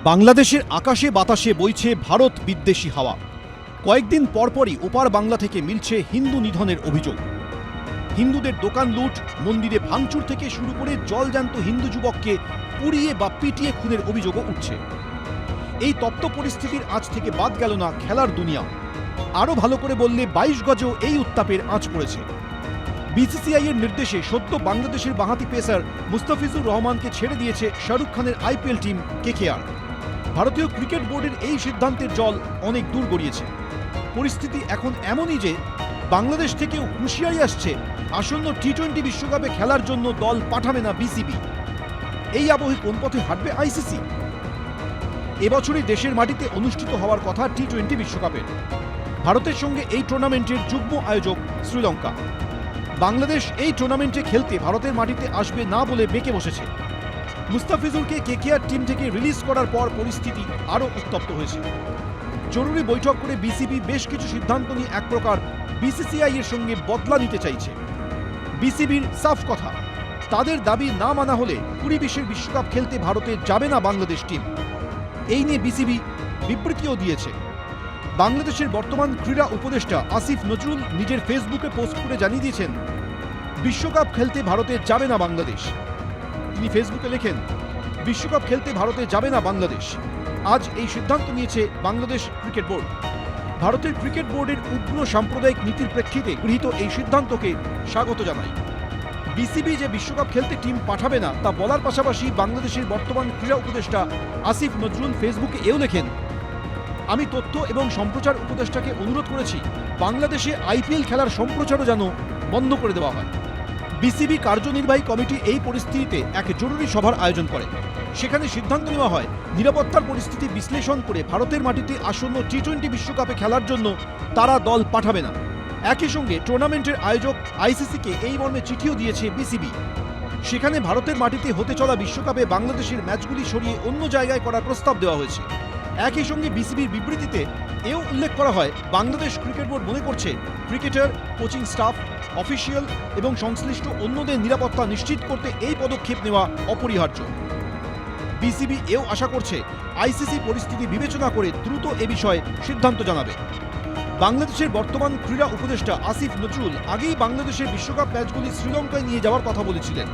বাংলাদেশের আকাশে বাতাসে বইছে ভারত বিদ্বেষী হাওয়া। কয়েকদিন পরপরই ওপার বাংলা থেকে মিলছে হিন্দু নিধনের অভিযোগ। হিন্দুদের দোকান লুট, মন্দিরে ভাঙচুর থেকে শুরু করে জলজ্যান্ত হিন্দু যুবককে পুড়িয়ে বা পিটিয়ে খুনের অভিযোগও উঠছে। এই তপ্ত পরিস্থিতির আঁচ থেকে বাদ গেল না খেলার দুনিয়া। আরও ভালো করে বললে 22 গজেও এই উত্তাপের আঁচ পড়েছে। বিসিসিআই এর নির্দেশে সদ্য বাংলাদেশের বাঁহাতি পেসার মুস্তাফিজুর রহমানকে ছেড়ে দিয়েছে শাহরুখ খানের আইপিএল টিম কেকেআর। ভারতীয় ক্রিকেট বোর্ডের এই সিদ্ধান্তের জল অনেক দূর গড়িয়েছে। পরিস্থিতি এখন এমনই যে বাংলাদেশ থেকেও হুঁশিয়ারি আসছে, আসন্ন টি-20 বিশ্বকাপে খেলার জন্য দল পাঠাবে না বিসিবি। এই আবহে কোন পথে হাঁটবে আইসিসি? এবছরই দেশের মাটিতে অনুষ্ঠিত হওয়ার কথা টি-20 বিশ্বকাপের। ভারতের সঙ্গে এই টুর্নামেন্টের যুগ্ম আয়োজক শ্রীলঙ্কা। বাংলাদেশ এই টুর্নামেন্টে খেলতে ভারতের মাটিতে আসবে না বলে বেঁকে বসেছে। মুস্তাফিজুরকে কেকেআর টিম থেকে রিলিজ করার পর পরিস্থিতি আরও উত্তপ্ত হয়েছে। জরুরি বৈঠক করে বিসিবি বেশ কিছু সিদ্ধান্ত নিয়ে এক প্রকার বিসিসিআই এর সঙ্গে বদলা নিতে চাইছে। বিসিবির সাফ কথা, তাদের দাবি না মানা হলে 2020 বিশ্বকাপ খেলতে ভারতে যাবে না বাংলাদেশ টিম। এই নিয়ে বিসিবি বিবৃতিও দিয়েছে। বাংলাদেশের বর্তমান ক্রীড়া উপদেষ্টা আসিফ নজরুল নিজের ফেসবুকে পোস্ট করে জানিয়ে দিয়েছেন, বিশ্বকাপ খেলতে ভারতে যাবে না বাংলাদেশ। তিনি ফেসবুকে লেখেন, বিশ্বকাপ খেলতে ভারতে যাবে না বাংলাদেশ। আজ এই সিদ্ধান্ত নিয়েছে বাংলাদেশ ক্রিকেট বোর্ড। ভারতের ক্রিকেট বোর্ডের উগ্র সাম্প্রদায়িক নীতির প্রেক্ষিতে গৃহীত এই সিদ্ধান্তকে স্বাগত জানাই। বিসিবি যে বিশ্বকাপ খেলতে টিম পাঠাবে না তা বলার পাশাপাশি বাংলাদেশের বর্তমান ক্রীড়া উপদেষ্টা আসিফ নজরুল ফেসবুকে এও লেখেন, আমি তথ্য এবং সম্প্রচার উপদেষ্টাকে অনুরোধ করেছি বাংলাদেশে আইপিএল খেলার সম্প্রচারও যেন বন্ধ করে দেওয়া হয়। বিসিবি কার্যনির্বাহী কমিটি এই পরিস্থিতিতে এক জরুরি সভার আয়োজন করে। সেখানে সিদ্ধান্ত নেওয়া হয় নিরাপত্তার পরিস্থিতি বিশ্লেষণ করে ভারতের মাটিতে আসন্ন টি-20 বিশ্বকাপে খেলার জন্য তারা দল পাঠাবে না। একই সঙ্গে টুর্নামেন্টের আয়োজক আইসিসিকে এই মর্মে চিঠিও দিয়েছে বিসিবি। সেখানে ভারতের মাটিতে হতে চলা বিশ্বকাপে বাংলাদেশের ম্যাচগুলি সরিয়ে অন্য জায়গায় করার প্রস্তাব দেওয়া হয়েছে। একই সঙ্গে বিসিবির বিবৃতিতে এও উল্লেখ করা হয়, বাংলাদেশ ক্রিকেট বোর্ড মনে করছে ক্রিকেটার, কোচিং স্টাফ, অফিসিয়াল এবং সংশ্লিষ্ট অন্যদের নিরাপত্তা নিশ্চিত করতে এই পদক্ষেপ নেওয়া অপরিহার্য। বিসিবি এও আশা করছে আইসিসি পরিস্থিতি বিবেচনা করে দ্রুত এ বিষয়ে সিদ্ধান্ত জানাবে। বাংলাদেশের বর্তমান ক্রীড়া উপদেষ্টা আসিফ নজরুল আগেই বাংলাদেশের বিশ্বকাপ ম্যাচগুলি শ্রীলঙ্কায় নিয়ে যাওয়ার কথা বলেছিলেন।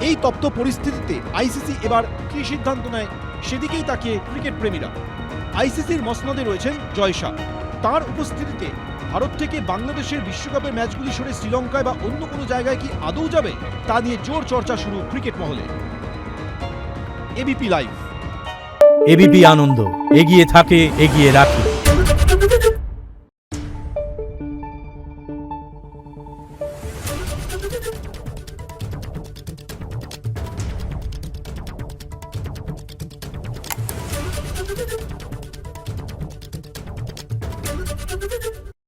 এই তপ্ত পরিস্থিতিতে আইসিসি এবার কী সিদ্ধান্ত নেয় সেদিকেই তাকিয়ে ক্রিকেট প্রেমীরা। আইসিসির মসনদে রয়েছেন জয় শাহ। তাঁর উপস্থিতিতে ভারত থেকে বাংলাদেশের বিশ্বকাপের ম্যাচগুলি সরে শ্রীলঙ্কায় বা অন্য কোনো জায়গায় কি আদৌ যাবে তা নিয়ে জোর চর্চা শুরু ক্রিকেট মহলে। ABP live. এবিপি আনন্দ, এগিয়ে থাকে, এগিয়ে রাখে।